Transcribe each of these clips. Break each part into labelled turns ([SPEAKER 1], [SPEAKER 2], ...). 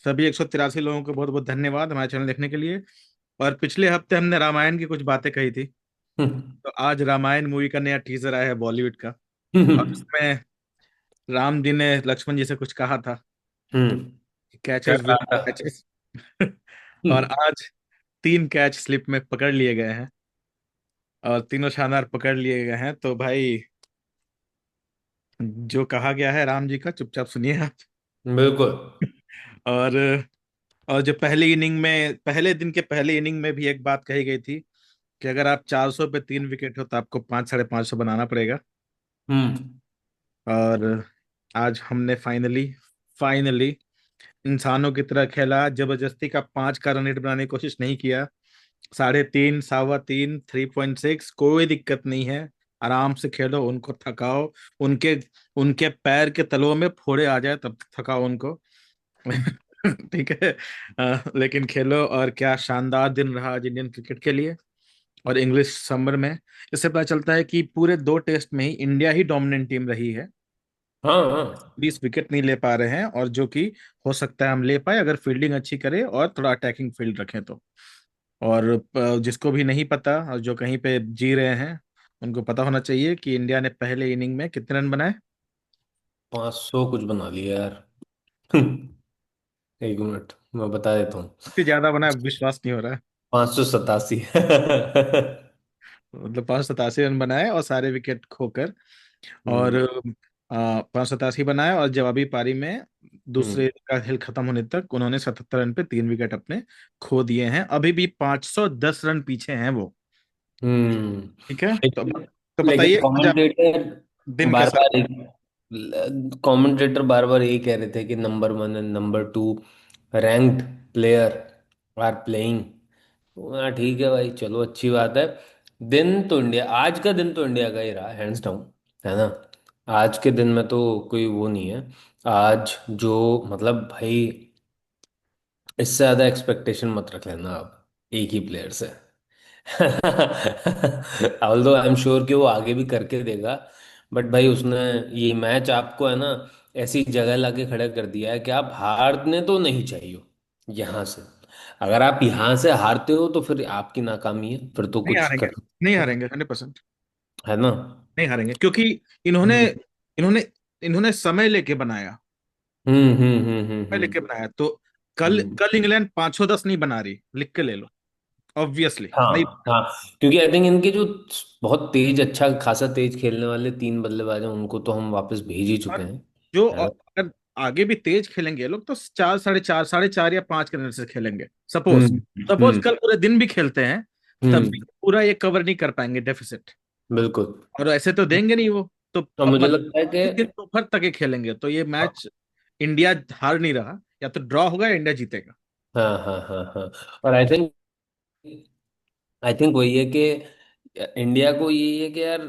[SPEAKER 1] सभी 183 लोगों को बहुत बहुत धन्यवाद हमारे चैनल देखने के लिए। और पिछले हफ्ते हमने रामायण की कुछ बातें कही थी। तो आज रामायण मूवी का नया टीजर आया है बॉलीवुड का। और उसमें राम जी ने लक्ष्मण जी से कुछ कहा था,
[SPEAKER 2] क्या
[SPEAKER 1] कैचेस विल
[SPEAKER 2] कहा था?
[SPEAKER 1] कैचेस। और आज 3 कैच स्लिप में पकड़ लिए गए हैं, और तीनों शानदार पकड़ लिए गए हैं। तो भाई, जो कहा गया है राम जी का, चुपचाप सुनिए आप।
[SPEAKER 2] बिल्कुल।
[SPEAKER 1] और और जो पहली इनिंग में, पहले दिन के पहले इनिंग में भी एक बात कही गई थी कि अगर आप 400 पे 3 विकेट हो तो आपको 500 550 बनाना पड़ेगा।
[SPEAKER 2] हम्म।
[SPEAKER 1] और आज हमने फाइनली फाइनली इंसानों की तरह खेला, जबरदस्ती का 5 का रन रेट बनाने की कोशिश नहीं किया। 3.5, 3.25, 3.6, कोई दिक्कत नहीं है। आराम से खेलो, उनको थकाओ। उनके उनके पैर के तलवों में फोड़े आ जाए तब थकाओ उनको। ठीक है। लेकिन खेलो। और क्या शानदार दिन रहा आज इंडियन क्रिकेट के लिए। और इंग्लिश समर में इससे पता चलता है कि पूरे 2 टेस्ट में ही इंडिया ही डोमिनेंट टीम रही है।
[SPEAKER 2] हाँ हाँ।
[SPEAKER 1] 20 विकेट नहीं ले पा रहे हैं, और जो कि हो सकता है हम ले पाए अगर फील्डिंग अच्छी करे और थोड़ा अटैकिंग फील्ड रखें तो। और जिसको भी नहीं पता और जो कहीं पे जी रहे हैं, उनको पता होना चाहिए कि इंडिया ने पहले इनिंग में कितने रन बनाए।
[SPEAKER 2] 500 कुछ बना लिया यार। एक मिनट मैं बता देता हूँ।
[SPEAKER 1] इतने ज्यादा बनाए, विश्वास नहीं हो रहा है।
[SPEAKER 2] 587।
[SPEAKER 1] 587 रन बनाए और सारे विकेट खोकर। और
[SPEAKER 2] हम्म।
[SPEAKER 1] 587 बनाए, और जवाबी पारी में
[SPEAKER 2] हम्म।
[SPEAKER 1] दूसरे का खेल खत्म होने तक उन्होंने 77 रन पे 3 विकेट अपने खो दिए हैं। अभी भी 510 रन पीछे हैं वो।
[SPEAKER 2] हम्म।
[SPEAKER 1] ठीक है।
[SPEAKER 2] लेकिन
[SPEAKER 1] तो
[SPEAKER 2] लेकिन
[SPEAKER 1] बताइए आज आप दिन
[SPEAKER 2] बार
[SPEAKER 1] कैसा
[SPEAKER 2] बार
[SPEAKER 1] रहा।
[SPEAKER 2] कमेंटेटर बार बार यही कह रहे थे कि number 1 and number 2 ranked player are playing. हाँ ठीक है भाई, चलो अच्छी बात है। दिन तो इंडिया, आज का दिन तो इंडिया का ही रहा हैंड्स डाउन, है ना। आज के दिन में तो कोई वो नहीं है। आज जो मतलब भाई, इससे ज्यादा एक्सपेक्टेशन मत रख लेना आप एक ही प्लेयर से। ऑल्दो आई एम श्योर कि वो आगे भी करके देगा। बट भाई उसने ये मैच आपको है ना ऐसी जगह लाके खड़ा कर दिया है कि आप हारने तो नहीं चाहिए यहाँ से। अगर आप यहाँ से हारते हो तो फिर आपकी नाकामी है, फिर तो
[SPEAKER 1] नहीं
[SPEAKER 2] कुछ
[SPEAKER 1] हारेंगे,
[SPEAKER 2] कर
[SPEAKER 1] नहीं
[SPEAKER 2] सकते हो,
[SPEAKER 1] हारेंगे 100%।
[SPEAKER 2] है ना।
[SPEAKER 1] नहीं हारेंगे क्योंकि इन्होंने
[SPEAKER 2] हम्म
[SPEAKER 1] इन्होंने इन्होंने समय लेके बनाया। समय लेके
[SPEAKER 2] हम्म।
[SPEAKER 1] बनाया तो कल
[SPEAKER 2] हम्म।
[SPEAKER 1] कल इंग्लैंड 510 नहीं बना रही, लिख के ले लो। ऑब्वियसली नहीं।
[SPEAKER 2] हाँ हाँ। क्योंकि आई थिंक इनके जो बहुत तेज, अच्छा खासा तेज खेलने वाले 3 बल्लेबाज हैं उनको तो हम वापस भेज ही चुके
[SPEAKER 1] और
[SPEAKER 2] हैं,
[SPEAKER 1] जो
[SPEAKER 2] है ना।
[SPEAKER 1] अगर आगे भी तेज खेलेंगे ये लोग तो 4, 4.5, 4.5 या 5 के रन से खेलेंगे। सपोज सपोज
[SPEAKER 2] हम्म।
[SPEAKER 1] कल पूरे दिन भी खेलते हैं, तब भी
[SPEAKER 2] हम्म।
[SPEAKER 1] पूरा ये कवर नहीं कर पाएंगे डेफिसिट।
[SPEAKER 2] बिल्कुल।
[SPEAKER 1] और ऐसे तो देंगे नहीं वो। तो
[SPEAKER 2] और
[SPEAKER 1] अब
[SPEAKER 2] मुझे
[SPEAKER 1] मतलब
[SPEAKER 2] लगता है कि
[SPEAKER 1] इस दिन दोपहर तक ये खेलेंगे तो ये मैच इंडिया हार नहीं रहा। या तो ड्रॉ होगा या इंडिया जीतेगा।
[SPEAKER 2] हाँ हाँ हाँ हाँ। और आई थिंक वही है कि इंडिया को यही है कि यार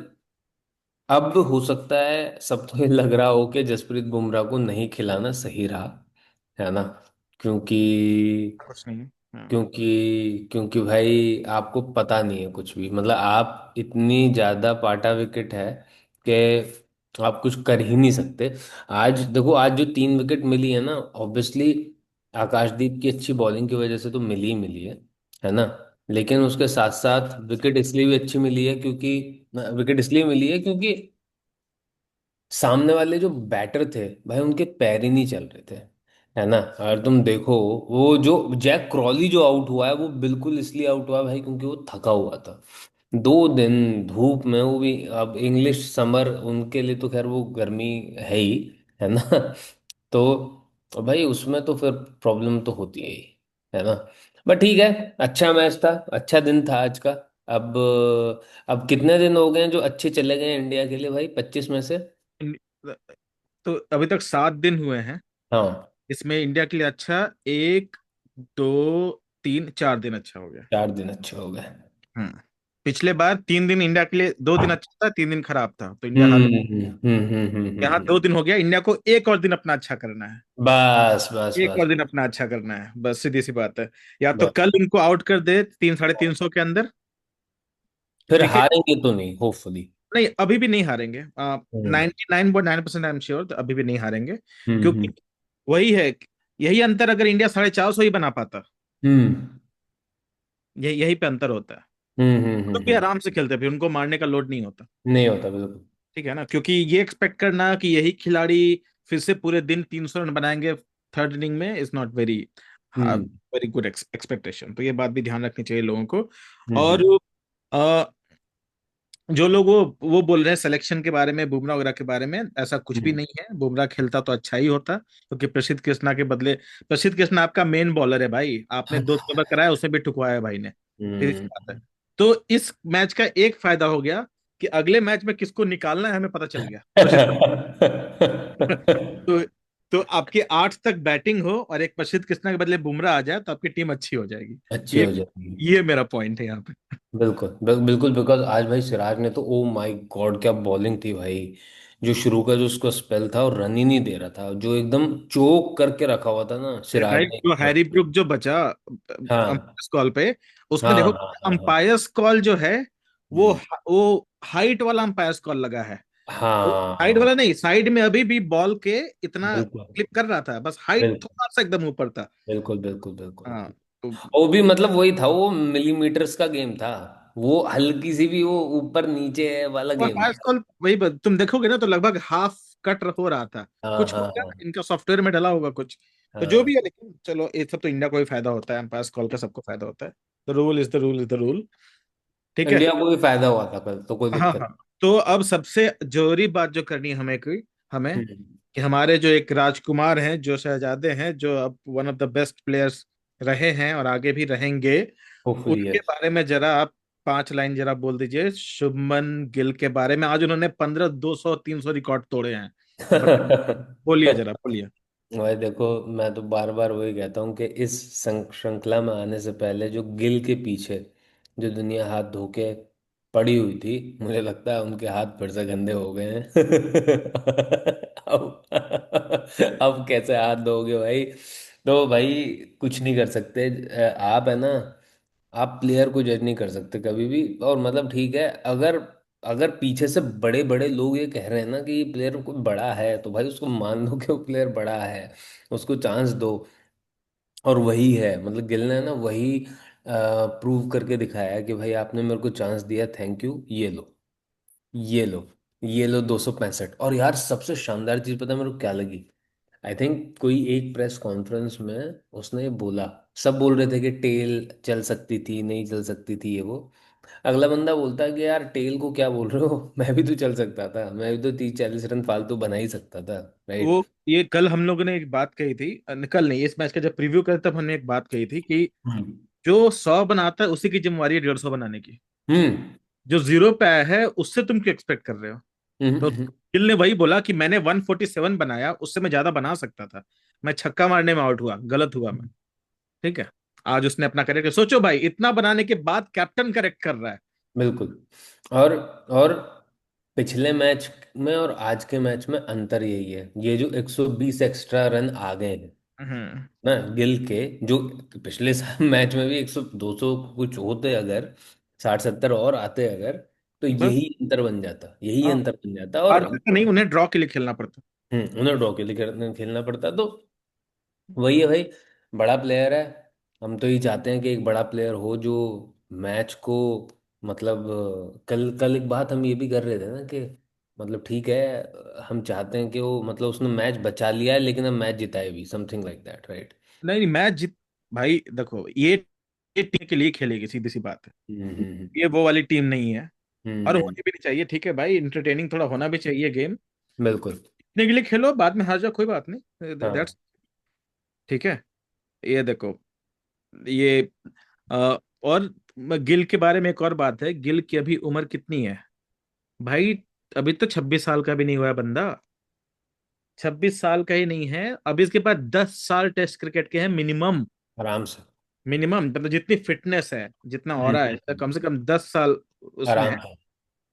[SPEAKER 2] अब हो सकता है सबको ये लग रहा हो कि जसप्रीत बुमराह को नहीं खिलाना सही रहा, है ना। क्योंकि
[SPEAKER 1] कुछ नहीं है।
[SPEAKER 2] क्योंकि भाई आपको पता नहीं है कुछ भी, मतलब आप इतनी ज्यादा पाटा विकेट है कि आप कुछ कर ही नहीं सकते। आज देखो, आज जो 3 विकेट मिली है ना, ऑब्वियसली आकाशदीप की अच्छी बॉलिंग की वजह से तो मिली ही मिली है ना। लेकिन उसके साथ साथ विकेट इसलिए भी अच्छी मिली है क्योंकि विकेट इसलिए मिली है क्योंकि सामने वाले जो बैटर थे भाई उनके पैर ही नहीं चल रहे थे, है ना। अगर तुम देखो, वो जो जैक क्रॉली जो आउट हुआ है वो बिल्कुल इसलिए आउट हुआ है भाई क्योंकि वो थका हुआ था 2 दिन धूप में, वो भी अब इंग्लिश समर उनके लिए तो खैर वो गर्मी है ही, है ना। तो भाई उसमें तो फिर प्रॉब्लम तो होती है ही, है ना। बट ठीक है, अच्छा मैच था, अच्छा दिन था आज का। अब अब कितने दिन हो गए हैं जो अच्छे चले गए इंडिया के लिए भाई, 25 में से?
[SPEAKER 1] तो अभी तक 7 दिन हुए हैं।
[SPEAKER 2] हाँ।
[SPEAKER 1] इसमें इंडिया के लिए अच्छा, 1, 2, 3, 4 दिन अच्छा हो गया।
[SPEAKER 2] 4 दिन अच्छे हो गए।
[SPEAKER 1] हम्म। पिछले बार 3 दिन इंडिया के लिए, 2 दिन अच्छा था, 3 दिन खराब था तो इंडिया हार
[SPEAKER 2] हम्म
[SPEAKER 1] गई।
[SPEAKER 2] हम्म हम्म हम्म हम्म हम्म,
[SPEAKER 1] यहाँ
[SPEAKER 2] हम्म।
[SPEAKER 1] 2 दिन हो गया, इंडिया को एक और दिन अपना अच्छा करना है।
[SPEAKER 2] बस बस
[SPEAKER 1] एक
[SPEAKER 2] बस
[SPEAKER 1] और दिन अपना अच्छा करना है, बस सीधी सी बात है। या तो
[SPEAKER 2] बस।
[SPEAKER 1] कल इनको आउट कर दे 300 350 के अंदर।
[SPEAKER 2] फिर
[SPEAKER 1] ठीक है।
[SPEAKER 2] हारेंगे तो नहीं, होपफुली।
[SPEAKER 1] नहीं, अभी भी नहीं हारेंगे।
[SPEAKER 2] हम्म
[SPEAKER 1] 99.9% आई एम श्योर, अभी भी नहीं हारेंगे। क्योंकि
[SPEAKER 2] हम्म
[SPEAKER 1] वही है, यही अंतर अगर इंडिया 450 ही बना पाता,
[SPEAKER 2] हम्म
[SPEAKER 1] यही पे अंतर होता है। तो भी
[SPEAKER 2] हम्म।
[SPEAKER 1] आराम से खेलते, फिर उनको मारने का लोड नहीं होता।
[SPEAKER 2] नहीं होता बिल्कुल।
[SPEAKER 1] ठीक है ना, क्योंकि ये एक्सपेक्ट करना कि यही खिलाड़ी फिर से पूरे दिन 300 रन बनाएंगे थर्ड इनिंग में is not very
[SPEAKER 2] hmm
[SPEAKER 1] very good expectation. तो ये बात भी ध्यान रखनी चाहिए लोगों को। और
[SPEAKER 2] हम्म
[SPEAKER 1] अ, जो लोग वो बोल रहे हैं सिलेक्शन के बारे में, बुमराह वगैरह के बारे में, ऐसा कुछ भी
[SPEAKER 2] हम्म
[SPEAKER 1] नहीं है। बुमराह खेलता तो अच्छा ही होता, क्योंकि प्रसिद्ध कृष्णा के बदले, प्रसिद्ध कृष्णा आपका मेन बॉलर है भाई, आपने 2 ओवर कराया, उसे भी ठुकवाया भाई ने। सीधी सी
[SPEAKER 2] हम्म।
[SPEAKER 1] बात है। तो इस मैच का एक फायदा हो गया कि अगले मैच में किसको निकालना है हमें पता चल गया, प्रसिद्ध। तो तो आपकी 8 तक बैटिंग हो और एक प्रसिद्ध कृष्णा के बदले बुमराह आ जाए तो आपकी टीम अच्छी हो जाएगी।
[SPEAKER 2] अच्छी
[SPEAKER 1] ये
[SPEAKER 2] हो जाएगी।
[SPEAKER 1] ये मेरा पॉइंट है यहाँ पे।
[SPEAKER 2] बिल्कुल बिल्कुल, बिकॉज आज भाई सिराज ने तो ओ माय गॉड क्या बॉलिंग थी भाई। जो शुरू का जो उसका स्पेल था और रन ही नहीं दे रहा था, जो एकदम चोक करके रखा हुआ था ना
[SPEAKER 1] अरे
[SPEAKER 2] सिराज
[SPEAKER 1] भाई,
[SPEAKER 2] ने।
[SPEAKER 1] जो हैरी ब्रूक जो बचा
[SPEAKER 2] हाँ
[SPEAKER 1] अंपायर्स कॉल पे, उसमें
[SPEAKER 2] हाँ
[SPEAKER 1] देखो
[SPEAKER 2] हाँ हाँ हाँ।
[SPEAKER 1] अंपायर्स कॉल जो है, वो
[SPEAKER 2] हम्म,
[SPEAKER 1] वो हाइट वाला अंपायर्स कॉल लगा है। साइड
[SPEAKER 2] हाँ
[SPEAKER 1] वाला नहीं, साइड में अभी भी बॉल के इतना
[SPEAKER 2] बिल्कुल
[SPEAKER 1] क्लिप कर रहा था, बस हाइट
[SPEAKER 2] बिल्कुल
[SPEAKER 1] थोड़ा सा एकदम ऊपर था।
[SPEAKER 2] बिल्कुल बिल्कुल बिल्कुल।
[SPEAKER 1] हाँ तो
[SPEAKER 2] वो भी मतलब वही था, वो मिलीमीटर्स का गेम था। वो हल्की सी भी वो ऊपर नीचे वाला
[SPEAKER 1] और
[SPEAKER 2] गेम
[SPEAKER 1] पास
[SPEAKER 2] था।
[SPEAKER 1] कॉल वही तुम देखोगे ना तो लगभग हाफ कट हो रहा था।
[SPEAKER 2] हाँ
[SPEAKER 1] कुछ
[SPEAKER 2] हाँ
[SPEAKER 1] होगा,
[SPEAKER 2] हाँ
[SPEAKER 1] इनका सॉफ्टवेयर में डला होगा कुछ। तो जो
[SPEAKER 2] हाँ।
[SPEAKER 1] भी है, लेकिन चलो ये सब तो इंडिया को ही फायदा होता है, एम्पायर्स कॉल का सबको फायदा होता है। The rule is the rule is the rule. ठीक है।
[SPEAKER 2] इंडिया को भी फायदा हुआ था कल, तो कोई
[SPEAKER 1] हाँ
[SPEAKER 2] दिक्कत
[SPEAKER 1] हाँ। तो अब सबसे जरूरी बात जो करनी है हमें, कोई हमें,
[SPEAKER 2] नहीं।
[SPEAKER 1] कि हमारे जो एक राजकुमार हैं, जो शहजादे हैं, जो अब one of the best players रहे हैं और आगे भी रहेंगे,
[SPEAKER 2] होपफुली
[SPEAKER 1] उनके
[SPEAKER 2] यस।
[SPEAKER 1] बारे में जरा आप 5 लाइन जरा बोल दीजिए, शुभमन गिल के बारे में। आज उन्होंने 15, 200, 300 रिकॉर्ड तोड़े हैं। बता, बोलिए जरा बोलिए।
[SPEAKER 2] भाई देखो, मैं तो बार बार वही कहता हूँ कि इस श्रृंखला में आने से पहले जो गिल के पीछे जो दुनिया हाथ धो के पड़ी हुई थी, मुझे लगता है उनके हाथ फिर से गंदे हो गए हैं। अब कैसे हाथ धोगे भाई। तो भाई कुछ नहीं कर सकते। आप है ना, आप प्लेयर को जज नहीं कर सकते कभी भी। और मतलब ठीक है, अगर अगर पीछे से बड़े बड़े लोग ये कह रहे हैं ना कि प्लेयर कोई बड़ा है, तो भाई उसको मान लो कि वो प्लेयर बड़ा है, उसको चांस दो। और वही है, मतलब गिल ने ना वही प्रूव करके दिखाया है कि भाई आपने मेरे को चांस दिया, थैंक यू, ये लो, ये लो, ये लो 265। और यार सबसे शानदार चीज पता है मेरे को क्या लगी? आई थिंक कोई एक प्रेस कॉन्फ्रेंस में उसने ये बोला, सब बोल रहे थे कि टेल चल सकती थी, नहीं चल सकती थी, ये वो। अगला बंदा बोलता है कि यार टेल को क्या बोल रहे हो, मैं भी तो चल सकता था, मैं भी तो 30-40 रन फालतू बना ही सकता था। राइट।
[SPEAKER 1] वो ये कल हम लोगों ने एक बात कही थी, कल नहीं, इस मैच का जब प्रीव्यू करे तब हमने एक बात कही थी कि
[SPEAKER 2] हम्म
[SPEAKER 1] जो 100 बनाता है उसी की जिम्मेवारी है 150 बनाने की।
[SPEAKER 2] हम्म
[SPEAKER 1] जो जीरो पे आया है उससे तुम क्यों एक्सपेक्ट कर रहे हो? तो
[SPEAKER 2] हम्म।
[SPEAKER 1] गिल ने वही बोला कि मैंने 147 बनाया, उससे मैं ज्यादा बना सकता था, मैं छक्का मारने में आउट हुआ, गलत हुआ मैं। ठीक है। आज उसने अपना करेक्ट, सोचो भाई, इतना बनाने के बाद कैप्टन करेक्ट कर रहा है।
[SPEAKER 2] बिल्कुल। और पिछले मैच में और आज के मैच में अंतर यही है, ये जो 120 एक्स्ट्रा रन आ गए हैं
[SPEAKER 1] हम्म।
[SPEAKER 2] ना गिल के, जो पिछले मैच में भी 100 200 कुछ होते अगर, 60-70 और आते अगर, तो
[SPEAKER 1] बस।
[SPEAKER 2] यही अंतर बन जाता, यही
[SPEAKER 1] हाँ,
[SPEAKER 2] अंतर बन जाता। और
[SPEAKER 1] हारते तो नहीं, उन्हें ड्रॉ के लिए खेलना पड़ता।
[SPEAKER 2] उन्हें ड्रॉ के लिए खेलना पड़ता। तो वही है भाई, बड़ा प्लेयर है। हम तो ये चाहते हैं कि एक बड़ा प्लेयर हो जो मैच को, मतलब कल कल एक बात हम ये भी कर रहे थे ना कि मतलब ठीक है, हम चाहते हैं कि वो मतलब उसने मैच बचा लिया है लेकिन हम मैच जिताए भी, समथिंग लाइक दैट, राइट।
[SPEAKER 1] नहीं नहीं, मैच जीत, भाई देखो, ये टीम के लिए खेलेगी, सीधी सी बात है।
[SPEAKER 2] हम्म।
[SPEAKER 1] ये वो वाली टीम नहीं है, और
[SPEAKER 2] हम्म।
[SPEAKER 1] होनी भी नहीं चाहिए। ठीक है भाई, इंटरटेनिंग थोड़ा होना भी चाहिए गेम।
[SPEAKER 2] बिल्कुल।
[SPEAKER 1] जीतने के लिए खेलो, बाद में हार जाओ कोई बात नहीं,
[SPEAKER 2] हाँ।
[SPEAKER 1] दैट्स ठीक है। ये देखो, ये और गिल के बारे में एक और बात है, गिल की अभी उम्र कितनी है भाई? अभी तो 26 साल का भी नहीं हुआ है बंदा। 26 साल का ही नहीं है अभी, इसके पास 10 साल टेस्ट क्रिकेट के हैं मिनिमम।
[SPEAKER 2] आराम से।
[SPEAKER 1] मिनिमम मतलब जितनी फिटनेस है, जितना ऑरा है, तो कम से कम 10 साल उसमें है।
[SPEAKER 2] आराम से।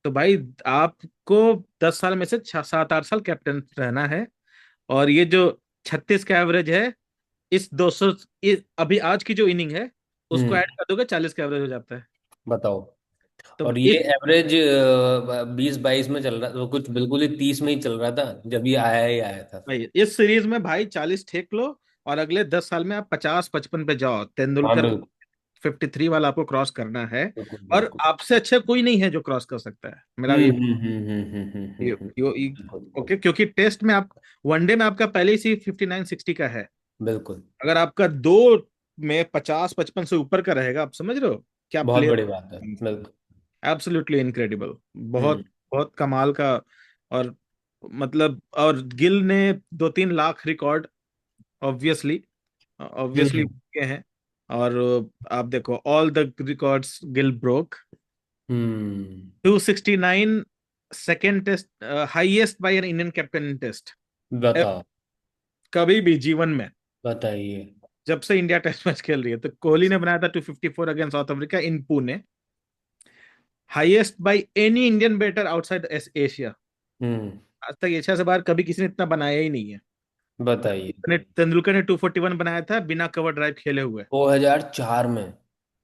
[SPEAKER 1] तो भाई आपको 10 साल में से 6, 7, 8 साल कैप्टन रहना है। और ये जो 36 का एवरेज है, इस 200, अभी आज की जो इनिंग है उसको ऐड
[SPEAKER 2] हम्म।
[SPEAKER 1] कर दोगे, 40 का एवरेज हो जाता है।
[SPEAKER 2] बताओ।
[SPEAKER 1] तो
[SPEAKER 2] और ये
[SPEAKER 1] इस
[SPEAKER 2] एवरेज 20-22 में चल रहा था, तो कुछ बिल्कुल ही 30 में ही चल रहा था जब ये आया ही आया था।
[SPEAKER 1] भाई इस सीरीज में भाई 40 ठेक लो, और अगले 10 साल में आप 50-55 पे जाओ।
[SPEAKER 2] हाँ
[SPEAKER 1] तेंदुलकर
[SPEAKER 2] बिल्कुल
[SPEAKER 1] 53 वाला आपको क्रॉस करना है।
[SPEAKER 2] बिल्कुल
[SPEAKER 1] और
[SPEAKER 2] बिल्कुल।
[SPEAKER 1] आपसे अच्छा कोई नहीं है जो क्रॉस कर सकता है, मेरा ये ये, ये
[SPEAKER 2] बिल्कुल
[SPEAKER 1] ओके। क्योंकि टेस्ट में आप, वनडे में आपका पहले से 59-60 का है।
[SPEAKER 2] बिल्कुल।
[SPEAKER 1] अगर आपका दो में 50-55 से ऊपर का रहेगा, आप समझ रहे हो क्या
[SPEAKER 2] बहुत
[SPEAKER 1] प्लेयर।
[SPEAKER 2] बड़ी बात है बिल्कुल।
[SPEAKER 1] Absolutely incredible. बहुत
[SPEAKER 2] हम्म
[SPEAKER 1] बहुत कमाल का। और मतलब, और गिल ने 2-3 lakh record obviously obviously
[SPEAKER 2] hmm
[SPEAKER 1] के हैं। और आप देखो all the records Gill broke.
[SPEAKER 2] Hmm.
[SPEAKER 1] 269 second test, highest by an Indian captain in test.
[SPEAKER 2] बताओ।
[SPEAKER 1] कभी भी जीवन में,
[SPEAKER 2] बताइए।
[SPEAKER 1] जब से इंडिया टेस्ट मैच खेल रही है, तो कोहली ने बनाया था 254 against South Africa in Pune. Highest by any Indian batter outside Asia.
[SPEAKER 2] Hmm.
[SPEAKER 1] आज तक एशिया से बाहर कभी किसी ने इतना बनाया ही नहीं है।
[SPEAKER 2] बताइए।
[SPEAKER 1] तेंदुलकर ने 241 बनाया था बिना कवर ड्राइव खेले हुए।
[SPEAKER 2] 2004 में।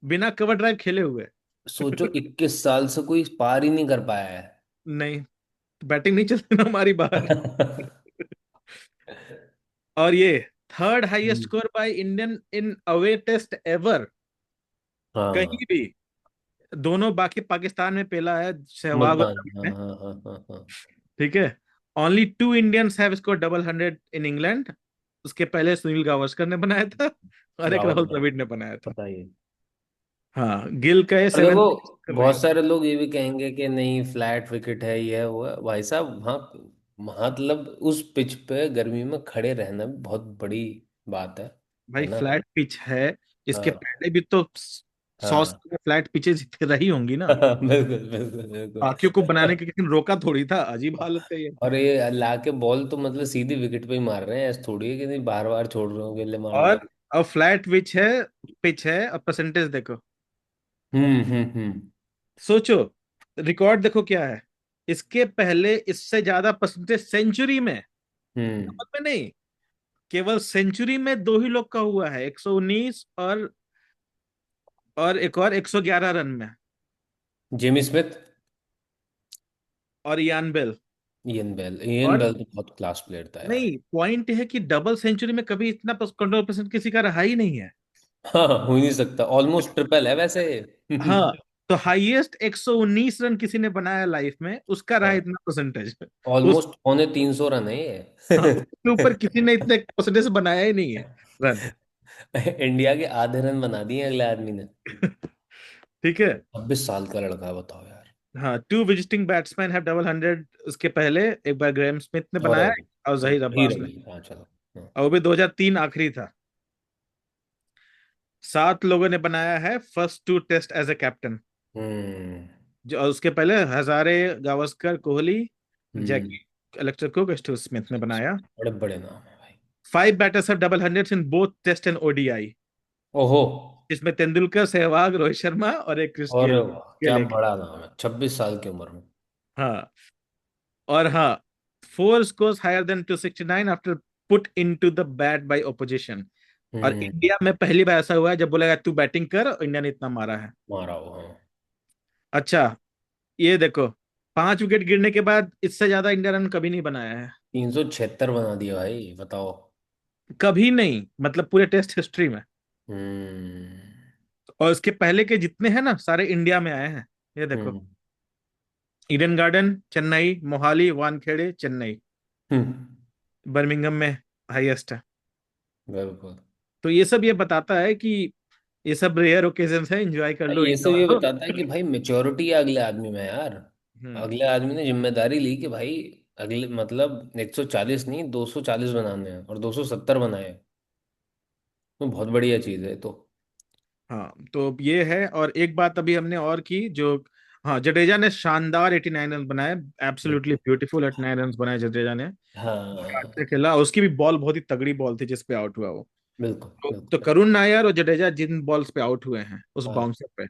[SPEAKER 1] बिना कवर ड्राइव खेले हुए।
[SPEAKER 2] सोचो 21 साल से कोई पार ही नहीं कर पाया है।
[SPEAKER 1] नहीं, बैटिंग नहीं चलती ना हमारी बाहर। और ये third highest
[SPEAKER 2] hmm,
[SPEAKER 1] score by Indian in away test ever,
[SPEAKER 2] हाँ।
[SPEAKER 1] कहीं भी। दोनों बाकी पाकिस्तान में पहला है, सहवाग और
[SPEAKER 2] मुल्तान,
[SPEAKER 1] द्रविड़
[SPEAKER 2] हाँ
[SPEAKER 1] ने।
[SPEAKER 2] हाँ हाँ हाँ हाँ।
[SPEAKER 1] ठीक है। Only 2 Indians have score double hundred in England. उसके पहले सुनील गावस्कर ने बनाया था, और एक राहुल
[SPEAKER 2] गावस्कर।
[SPEAKER 1] द्रविड़ ने बनाया था।
[SPEAKER 2] बताइए।
[SPEAKER 1] हाँ, गिल का ये
[SPEAKER 2] और
[SPEAKER 1] सेवन
[SPEAKER 2] देखो
[SPEAKER 1] कर रहे
[SPEAKER 2] बहुत
[SPEAKER 1] हैं।
[SPEAKER 2] सारे लोग ये भी कहेंगे कि नहीं फ्लैट विकेट है ये है वो है भाई साहब। हाँ मतलब उस पिच पे गर्मी में खड़े रहना भी बहुत बड़ी बात
[SPEAKER 1] भाई
[SPEAKER 2] है ना।
[SPEAKER 1] फ्लैट पिच है, इसके
[SPEAKER 2] हाँ
[SPEAKER 1] पहले भी तो 100
[SPEAKER 2] हाँ।
[SPEAKER 1] फ्लैट पिचेज रही होंगी ना।
[SPEAKER 2] बिल्कुल बिल्कुल बिल्कुल।
[SPEAKER 1] बाकियों को बनाने के किसी ने रोका थोड़ी था, अजीब हालत है ये।
[SPEAKER 2] और ये ला के बॉल तो मतलब सीधी विकेट पे ही मार रहे हैं, ऐसा थोड़ी है कि नहीं बार बार छोड़ रहे हो गेले मार दो।
[SPEAKER 1] और अब फ्लैट पिच है और परसेंटेज देखो।
[SPEAKER 2] हम्म।
[SPEAKER 1] सोचो, रिकॉर्ड देखो क्या है। इसके पहले इससे ज्यादा परसेंटेज सेंचुरी में,
[SPEAKER 2] हम्म।
[SPEAKER 1] डबल में नहीं, केवल सेंचुरी में दो ही लोग का हुआ है, 119 और एक और 111 रन में।
[SPEAKER 2] Jamie Smith.
[SPEAKER 1] और यान बेल।
[SPEAKER 2] इयन
[SPEAKER 1] और
[SPEAKER 2] बेल तो बहुत क्लास प्लेयर था यार।
[SPEAKER 1] नहीं, पॉइंट है कि डबल सेंचुरी में कभी इतना कंट्रोल परसेंट किसी का रहा ही नहीं है।
[SPEAKER 2] हाँ हो ही नहीं सकता, ऑलमोस्ट ट्रिपल है वैसे।
[SPEAKER 1] हाँ, तो हाईएस्ट 119 रन किसी ने बनाया लाइफ में, उसका रहा इतना परसेंटेज। उस,
[SPEAKER 2] ऑलमोस्ट 350 रन है
[SPEAKER 1] हाँ,
[SPEAKER 2] ये।
[SPEAKER 1] उसके ऊपर किसी ने इतने परसेंटेज बनाया ही नहीं है रन।
[SPEAKER 2] इंडिया के आधे रन बना दिए अगले आदमी ने।
[SPEAKER 1] ठीक है।
[SPEAKER 2] 26 साल का लड़का है बताओ यार।
[SPEAKER 1] हाँ, 2 visiting batsman have double hundred उसके पहले। एक बार ग्रेम स्मिथ ने
[SPEAKER 2] और
[SPEAKER 1] बनाया, और जहीर
[SPEAKER 2] ही
[SPEAKER 1] अब्बास ने।
[SPEAKER 2] रही, हाँ चलो। हाँ।
[SPEAKER 1] और वो भी 2003 आखिरी था। 7 लोगों ने बनाया है first 2 test as a captain.
[SPEAKER 2] Hmm
[SPEAKER 1] जो, और उसके पहले Hazare, Gavaskar, Kohli,
[SPEAKER 2] hmm.
[SPEAKER 1] Jacques, Alastair Cook, Steve Smith ने बनाया।
[SPEAKER 2] बड़े बड़े नाम है भाई।
[SPEAKER 1] 5 batters have double hundred in both test and ODI.
[SPEAKER 2] ओहो।
[SPEAKER 1] इसमें तेंदुलकर, सहवाग, रोहित शर्मा और एक क्रिस
[SPEAKER 2] और
[SPEAKER 1] गेल।
[SPEAKER 2] क्या
[SPEAKER 1] गेल एक।
[SPEAKER 2] बड़ा नाम है 26 साल की उम्र में।
[SPEAKER 1] हाँ। और हाँ, 4 scores higher than 269 after put into the bat by opposition. और
[SPEAKER 2] हम्म।
[SPEAKER 1] इंडिया में पहली बार ऐसा हुआ है जब बोलेगा तू बैटिंग कर, और इंडिया ने इतना मारा है।
[SPEAKER 2] मारा हो हाँ।
[SPEAKER 1] अच्छा, ये देखो, 5 विकेट गिरने के बाद इससे ज्यादा इंडिया रन कभी नहीं बनाया है।
[SPEAKER 2] 376 बना दिया भाई बताओ।
[SPEAKER 1] कभी नहीं, मतलब पूरे टेस्ट हिस्ट्री में।
[SPEAKER 2] हम्म
[SPEAKER 1] और इसके पहले के जितने हैं ना, सारे इंडिया में आए हैं। ये देखो,
[SPEAKER 2] हम्म
[SPEAKER 1] ईडन गार्डन चेन्नई, मोहाली, वानखेड़े चेन्नई,
[SPEAKER 2] हम्म।
[SPEAKER 1] बर्मिंघम में हाईएस्ट है।
[SPEAKER 2] बिल्कुल।
[SPEAKER 1] तो ये सब ये बताता है कि ये सब रेयर ओकेजन्स है, एंजॉय कर लो
[SPEAKER 2] ये
[SPEAKER 1] इंडिया
[SPEAKER 2] सब ये
[SPEAKER 1] वालों।
[SPEAKER 2] बताता है कि भाई मेच्योरिटी है अगले आदमी में यार।
[SPEAKER 1] हम्म।
[SPEAKER 2] अगले आदमी ने जिम्मेदारी ली कि भाई अगले मतलब 140 नहीं 240 बनाने हैं और 270 बनाए। तो बहुत बढ़िया चीज है ये तो।
[SPEAKER 1] हाँ, तो ये है। और एक बात अभी हमने और की जो, हाँ, जडेजा ने शानदार 89 रन बनाए। एब्सोल्युटली ब्यूटीफुल 89 रन बनाए जडेजा ने।
[SPEAKER 2] हाँ
[SPEAKER 1] अच्छा खेला, उसकी भी बॉल बहुत ही तगड़ी बॉल थी जिस पे आउट हुआ वो।
[SPEAKER 2] बिल्कुल
[SPEAKER 1] तो
[SPEAKER 2] बिल्कुल।
[SPEAKER 1] करुण नायर और जडेजा जिन बॉल्स पे आउट हुए हैं उस
[SPEAKER 2] हाँ
[SPEAKER 1] बाउंसर पे,
[SPEAKER 2] और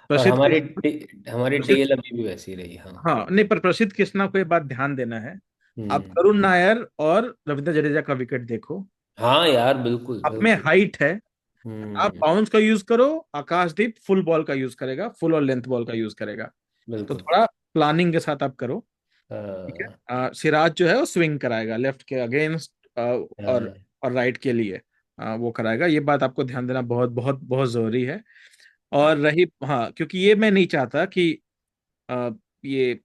[SPEAKER 1] प्रसिद्ध
[SPEAKER 2] हमारी
[SPEAKER 1] प्रसिद्ध
[SPEAKER 2] टेल अभी भी वैसी रही हाँ।
[SPEAKER 1] हाँ नहीं, पर प्रसिद्ध कृष्णा को ये बात ध्यान देना है। आप
[SPEAKER 2] हम्म।
[SPEAKER 1] करुण नायर और रविंद्र जडेजा का विकेट देखो।
[SPEAKER 2] हाँ यार बिल्कुल
[SPEAKER 1] आप में
[SPEAKER 2] बिल्कुल।
[SPEAKER 1] हाइट है, आप
[SPEAKER 2] हम्म।
[SPEAKER 1] बाउंस का यूज करो। आकाशदीप फुल बॉल का यूज करेगा, फुल और लेंथ बॉल का यूज करेगा। तो
[SPEAKER 2] बिल्कुल।
[SPEAKER 1] थोड़ा प्लानिंग के साथ आप करो। ठीक
[SPEAKER 2] हाँ
[SPEAKER 1] है। सिराज जो है वो स्विंग कराएगा लेफ्ट के अगेंस्ट,
[SPEAKER 2] हाँ।
[SPEAKER 1] और राइट के लिए। वो कराएगा, ये बात आपको ध्यान देना बहुत बहुत बहुत जरूरी है। और रही, हाँ, क्योंकि ये मैं नहीं चाहता कि आ, ये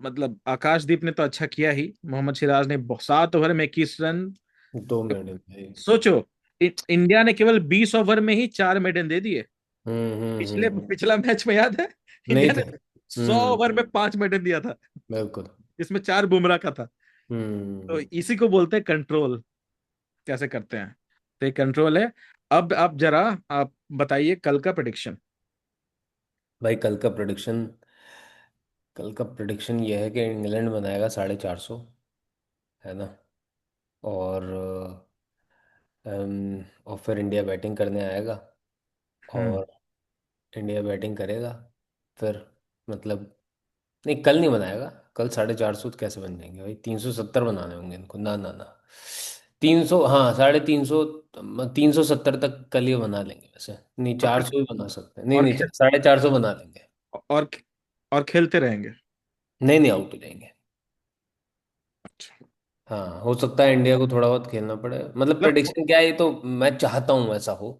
[SPEAKER 1] मतलब आकाशदीप ने तो अच्छा किया ही, मोहम्मद सिराज ने 7 ओवर में 21 रन।
[SPEAKER 2] 2 मिनट भाई।
[SPEAKER 1] सोचो, इंडिया ने केवल 20 ओवर में ही 4 मेडन दे दिए। पिछले
[SPEAKER 2] हम्म।
[SPEAKER 1] पिछला मैच में याद है,
[SPEAKER 2] नहीं
[SPEAKER 1] इंडिया ने
[SPEAKER 2] थे।
[SPEAKER 1] 100 ओवर में 5 मेडन दिया था,
[SPEAKER 2] बिल्कुल।
[SPEAKER 1] इसमें 4 बुमराह का था। तो
[SPEAKER 2] हम्म।
[SPEAKER 1] इसी को बोलते हैं कंट्रोल, कैसे करते हैं। तो ये कंट्रोल है। अब आप जरा, आप बताइए कल का प्रेडिक्शन।
[SPEAKER 2] भाई कल का प्रेडिक्शन ये है कि इंग्लैंड बनाएगा 450, है ना। और और फिर इंडिया बैटिंग करने आएगा,
[SPEAKER 1] हम्म।
[SPEAKER 2] और इंडिया बैटिंग करेगा फिर, मतलब, नहीं कल नहीं बनाएगा। कल 450 कैसे बन जाएंगे भाई, 370 बनाने होंगे इनको, ना ना ना। 300, हाँ 350, 370 तक कल ये बना लेंगे वैसे, नहीं
[SPEAKER 1] और
[SPEAKER 2] 400 भी बना सकते हैं, नहीं
[SPEAKER 1] और
[SPEAKER 2] नहीं
[SPEAKER 1] खेल
[SPEAKER 2] 450 बना लेंगे।
[SPEAKER 1] और और खेलते रहेंगे।
[SPEAKER 2] नहीं नहीं, आउट हो जाएंगे।
[SPEAKER 1] अच्छा।
[SPEAKER 2] हाँ हो सकता है इंडिया को थोड़ा बहुत खेलना पड़े, मतलब
[SPEAKER 1] मतलब
[SPEAKER 2] प्रेडिक्शन क्या है, ये तो मैं चाहता हूँ ऐसा हो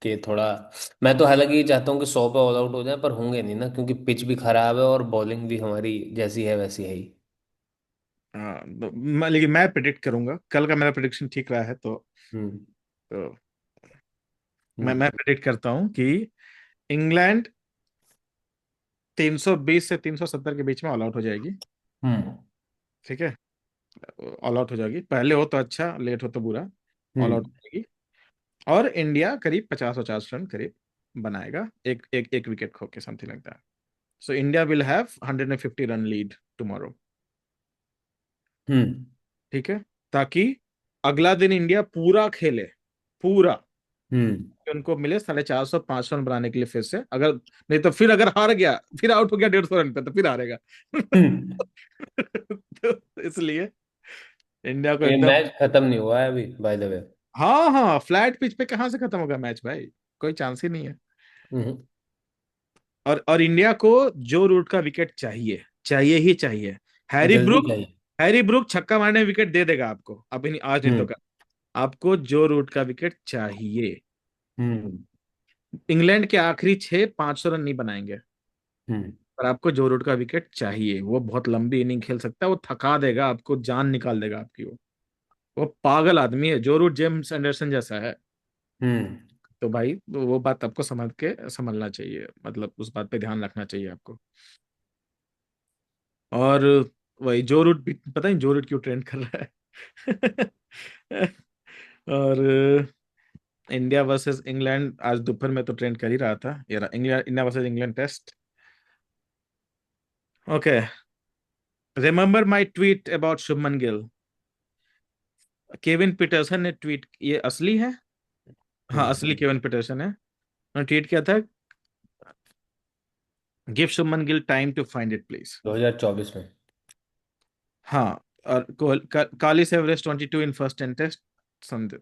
[SPEAKER 2] कि थोड़ा, मैं तो हालांकि ये चाहता हूँ कि 100 पे ऑल आउट हो जाए, पर होंगे नहीं ना, क्योंकि पिच भी खराब है और बॉलिंग भी हमारी जैसी है वैसी है ही।
[SPEAKER 1] हाँ, लेकिन मैं प्रिडिक्ट करूंगा, कल का मेरा प्रिडिक्शन ठीक रहा है
[SPEAKER 2] हम्म।
[SPEAKER 1] तो मैं
[SPEAKER 2] हम्म।
[SPEAKER 1] मैं प्रिडिक्ट करता हूँ कि इंग्लैंड 320 से 370 के बीच में ऑल आउट हो जाएगी।
[SPEAKER 2] हम्म।
[SPEAKER 1] ठीक है, ऑल आउट हो जाएगी, पहले हो तो अच्छा, लेट हो तो बुरा। ऑल आउट
[SPEAKER 2] हम्म।
[SPEAKER 1] हो जाएगी। और इंडिया करीब 50-50 रन करीब बनाएगा, एक एक एक विकेट खो के, something like that. So India will have 150 run lead tomorrow.
[SPEAKER 2] Hmm.
[SPEAKER 1] ठीक है, ताकि अगला दिन इंडिया पूरा खेले, पूरा,
[SPEAKER 2] हम्म।
[SPEAKER 1] कि उनको मिले 450-500 रन बनाने के लिए फिर से। अगर नहीं तो फिर अगर हार गया, फिर आउट हो गया 150 रन पे, तो फिर हारेगा।
[SPEAKER 2] हम्म।
[SPEAKER 1] तो इसलिए इंडिया को
[SPEAKER 2] ये
[SPEAKER 1] एकदम,
[SPEAKER 2] मैच खत्म नहीं हुआ है अभी, बाय द वे।
[SPEAKER 1] हाँ हाँ, फ्लैट पिच पे कहाँ से खत्म होगा मैच भाई, कोई चांस ही नहीं है।
[SPEAKER 2] हम्म।
[SPEAKER 1] और इंडिया को जो रूट का विकेट चाहिए, चाहिए ही चाहिए। हैरी
[SPEAKER 2] जल्दी
[SPEAKER 1] ब्रूक,
[SPEAKER 2] चाहिए।
[SPEAKER 1] हैरी ब्रूक छक्का मारने में विकेट दे देगा आपको, अभी नहीं, आज नहीं तो
[SPEAKER 2] हम्म।
[SPEAKER 1] कल। आपको जो रूट का विकेट चाहिए।
[SPEAKER 2] हम्म।
[SPEAKER 1] इंग्लैंड के आखिरी 6 500 रन नहीं बनाएंगे,
[SPEAKER 2] हम्म।
[SPEAKER 1] पर आपको जो रूट का विकेट चाहिए, वो बहुत लंबी इनिंग खेल सकता है, वो थका देगा आपको, जान निकाल देगा आपकी। वो पागल आदमी है, जो रूट जेम्स एंडरसन जैसा है।
[SPEAKER 2] हम्म।
[SPEAKER 1] तो भाई, तो वो बात आपको समझ के संभलना चाहिए, मतलब उस बात पे ध्यान रखना चाहिए आपको। और वही जो रूट भी, पता नहीं जो रूट क्यों ट्रेंड कर रहा है। और इंडिया वर्सेस इंग्लैंड आज दोपहर में तो ट्रेंड कर ही रहा था, ये India India versus England test. Okay, remember my tweet about Shubman Gill. Kevin Pietersen ने ट्वीट, ये असली है, हाँ
[SPEAKER 2] हम्म।
[SPEAKER 1] असली केविन पीटरसन है। उन्होंने ट्वीट किया था, give Shubman Gill time to find it please.
[SPEAKER 2] 2024 में।
[SPEAKER 1] हाँ, और Kallis average 22 in first 10 test. समझ।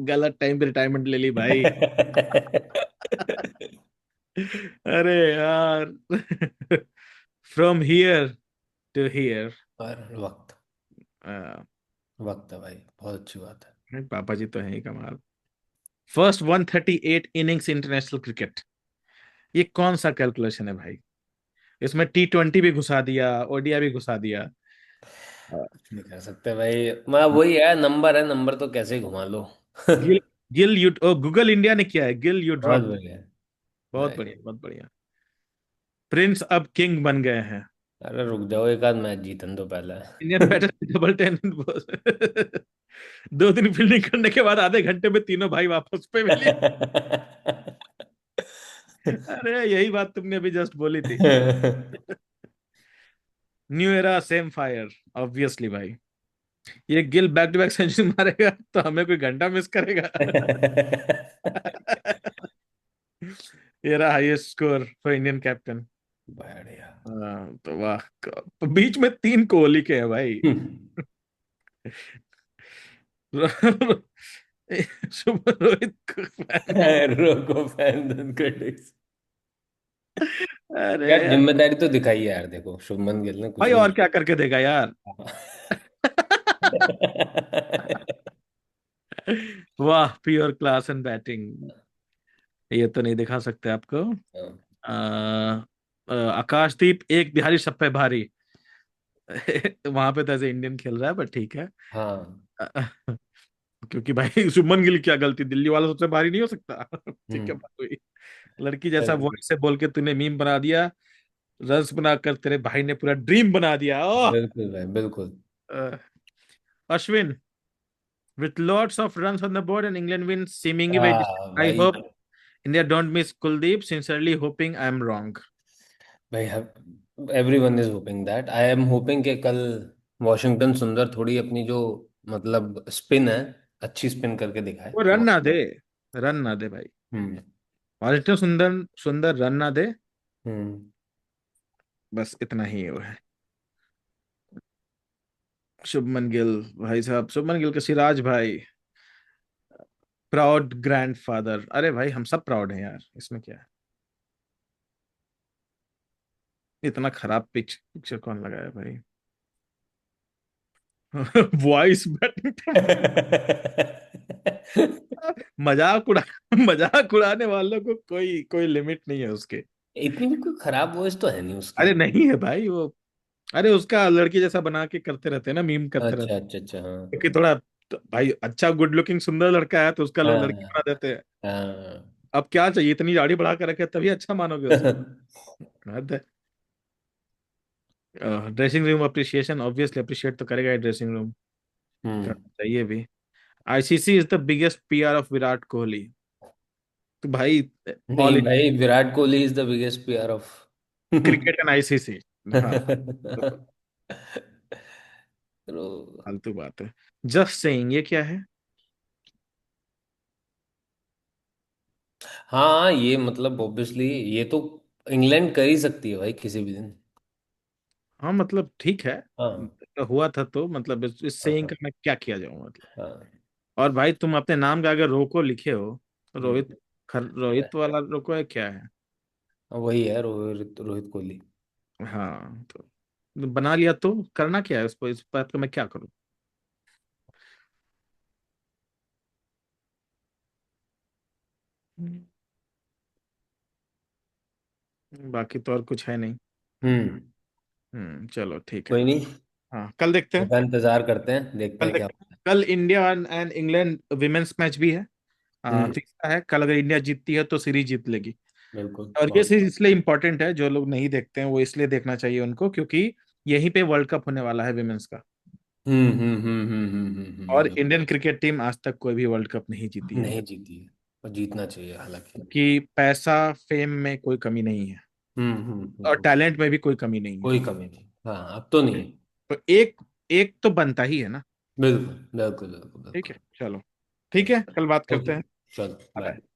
[SPEAKER 1] गलत टाइम पे रिटायरमेंट ले ली भाई। अरे यार। From here to here.
[SPEAKER 2] पर वक्त, वक्त है भाई, बहुत अच्छी बात है।
[SPEAKER 1] पापा जी तो है ही कमाल। फर्स्ट 138 इनिंग्स इंटरनेशनल क्रिकेट, ये कौन सा कैलकुलेशन है भाई, इसमें T20 भी घुसा दिया, ओडिया भी घुसा दिया।
[SPEAKER 2] कुछ नहीं कर सकते भाई, मैं वही है, नंबर तो कैसे ही घुमा लो।
[SPEAKER 1] Gill Gill you, Google India ने किया है, गिल यू
[SPEAKER 2] बहुत
[SPEAKER 1] ड्रॉप।
[SPEAKER 2] बढ़िया।
[SPEAKER 1] बहुत
[SPEAKER 2] भाई,
[SPEAKER 1] बढ़िया, बहुत बढ़िया। प्रिंस अब किंग बन गए हैं।
[SPEAKER 2] अरे रुक जाओ, एक आध मैच जीतन तो पहले।
[SPEAKER 1] Indian batter double 10। 2 दिन फील्डिंग करने के बाद आधे घंटे में तीनों भाई वापस पे मिली। अरे यही बात तुमने अभी जस्ट बोली थी। New era same fire, obviously भाई। ये Gill back to back century मारेगा तो हमें कोई घंटा मिस करेगा। ये रहा highest score for Indian captain.
[SPEAKER 2] बढ़िया।
[SPEAKER 1] तो वाह, बीच में 3 कोहली के हैं भाई। शुभ रोहित को fan है।
[SPEAKER 2] रोको फैन क्रिटिक्स।
[SPEAKER 1] अरे
[SPEAKER 2] यार
[SPEAKER 1] यार,
[SPEAKER 2] जिम्मेदारी तो दिखाई है यार, देखो शुभमन गिल ने कुछ
[SPEAKER 1] भाई
[SPEAKER 2] भी
[SPEAKER 1] और
[SPEAKER 2] नहीं
[SPEAKER 1] क्या करके देगा यार।
[SPEAKER 2] किया।
[SPEAKER 1] वाह, प्योर क्लास एंड बैटिंग। ये तो नहीं दिखा सकते आपको।
[SPEAKER 2] हाँ।
[SPEAKER 1] आकाशदीप एक बिहारी सब पे भारी। वहां पे तो ऐसे इंडियन खेल रहा है, पर ठीक है।
[SPEAKER 2] हाँ।
[SPEAKER 1] क्योंकि भाई शुभमन गिल क्या गलती, दिल्ली वाला सबसे भारी नहीं हो सकता। ठीक है,
[SPEAKER 2] हम्म।
[SPEAKER 1] बात हुई। लड़की जैसा
[SPEAKER 2] बिल्कुल
[SPEAKER 1] वॉइस से बोल के तूने मीम बना दिया, रन्स बनाकर तेरे भाई ने पूरा ड्रीम बना दिया। ओह।
[SPEAKER 2] बिल्कुल भाई बिल्कुल।
[SPEAKER 1] Ashwin, with lots of runs on the board and England wins seemingly by distance.
[SPEAKER 2] हाँ
[SPEAKER 1] I
[SPEAKER 2] भाई।
[SPEAKER 1] hope India don't miss Kuldeep. Sincerely hoping I am wrong.
[SPEAKER 2] भाई everyone is hoping that, I am hoping कि कल Washington सुंदर थोड़ी अपनी जो मतलब स्पिन है, अच्छी स्पिन करके दिखाए।
[SPEAKER 1] वो रन ना दे, रन ना दे भाई।
[SPEAKER 2] हम्म।
[SPEAKER 1] वाशिंगटन सुंदर सुंदर रन ना दे,
[SPEAKER 2] हम्म।
[SPEAKER 1] बस इतना ही वो है। शुभमन गिल, भाई साहब शुभमन गिल के सिराज भाई, प्राउड ग्रैंडफादर। अरे भाई हम सब प्राउड हैं यार, इसमें क्या है। इतना खराब पिक्चर कौन लगाया भाई। Voice batting. मजाक उड़ा मजाक उड़ाने वालों को कोई कोई लिमिट नहीं है उसके।
[SPEAKER 2] इतनी भी कोई खराब वॉइस तो है नहीं उसकी।
[SPEAKER 1] अरे नहीं है भाई वो। अरे उसका लड़की जैसा बना के करते रहते हैं ना, मीम करते रहते
[SPEAKER 2] अच्छा
[SPEAKER 1] हैं।
[SPEAKER 2] अच्छा अच्छा, हाँ।
[SPEAKER 1] क्योंकि थोड़ा तो भाई अच्छा गुड लुकिंग सुंदर लड़का है तो उसका लोग लड़की
[SPEAKER 2] हाँ।
[SPEAKER 1] बना देते हैं।
[SPEAKER 2] हाँ।
[SPEAKER 1] अब क्या चाहिए, इतनी दाढ़ी बढ़ा कर रखे तभी अच्छा मानोगे उसको। हद है। Dressing room appreciation, obviously appreciate तो करेगा ही ड्रेसिंग रूम,
[SPEAKER 2] हम्म।
[SPEAKER 1] करना चाहिए भी। ICC is the biggest PR of Virat Kohli. तो भाई
[SPEAKER 2] नहीं
[SPEAKER 1] ऑल
[SPEAKER 2] भाई, Virat Kohli is the biggest PR of.
[SPEAKER 1] Cricket and ICC. हाँ, तो
[SPEAKER 2] तो
[SPEAKER 1] फालतू बात है। जस्ट सेइंग, ये क्या है।
[SPEAKER 2] हाँ, ये मतलब ऑब्वियसली ये तो इंग्लैंड कर ही सकती है भाई किसी भी दिन।
[SPEAKER 1] हाँ मतलब ठीक है,
[SPEAKER 2] हाँ।
[SPEAKER 1] हुआ था तो मतलब इस
[SPEAKER 2] हाँ।
[SPEAKER 1] सेइंग
[SPEAKER 2] हाँ।
[SPEAKER 1] का मैं क्या किया जाऊँ मतलब।
[SPEAKER 2] हाँ।
[SPEAKER 1] और भाई तुम अपने नाम का अगर रोको लिखे हो,
[SPEAKER 2] हम्म।
[SPEAKER 1] रोहित, रोहित वाला रोको है क्या है।
[SPEAKER 2] वही है रोहित रोहित कोहली।
[SPEAKER 1] हाँ तो बना लिया तो करना क्या है उसको, इस बात का मैं क्या करूँ। बाकी तो और कुछ है नहीं।
[SPEAKER 2] हम्म।
[SPEAKER 1] चलो ठीक है।
[SPEAKER 2] कोई नहीं।
[SPEAKER 1] हाँ कल देखते हैं।
[SPEAKER 2] इसका इंतजार करते हैं, देखते
[SPEAKER 1] कल
[SPEAKER 2] हैं क्या
[SPEAKER 1] देखते हैं,
[SPEAKER 2] होता है।
[SPEAKER 1] कल India and England women's match भी है।
[SPEAKER 2] हम्म।
[SPEAKER 1] तीसरा है कल, अगर इंडिया जीतती है तो सीरीज जीत लेगी।
[SPEAKER 2] बिल्कुल
[SPEAKER 1] और ये
[SPEAKER 2] बहुत।
[SPEAKER 1] सीरीज इसलिए इंपॉर्टेंट है, जो लोग नहीं देखते हैं वो इसलिए देखना चाहिए उनको, क्योंकि यहीं पे वर्ल्ड कप होने वाला है विमेन्स का। और इंडियन क्रिकेट टीम आज तक कोई भी वर्ल्ड कप नहीं जीती है,
[SPEAKER 2] नहीं जीती है, और जीतना चाहिए हालांकि।
[SPEAKER 1] कि पैसा फेम में कोई कमी नहीं है, और
[SPEAKER 2] हम्म।
[SPEAKER 1] टैलेंट में भी कोई कमी नहीं है।
[SPEAKER 2] कोई कमी नहीं, हाँ अब तो नहीं है।
[SPEAKER 1] तो एक एक तो बनता ही है ना।
[SPEAKER 2] बिल्कुल बिल्कुल बिल्कुल
[SPEAKER 1] ठीक है
[SPEAKER 2] बिल्कुल।
[SPEAKER 1] चलो, ठीक है कल बात करते
[SPEAKER 2] ओके।
[SPEAKER 1] हैं।
[SPEAKER 2] चलो बाय।
[SPEAKER 1] Bye.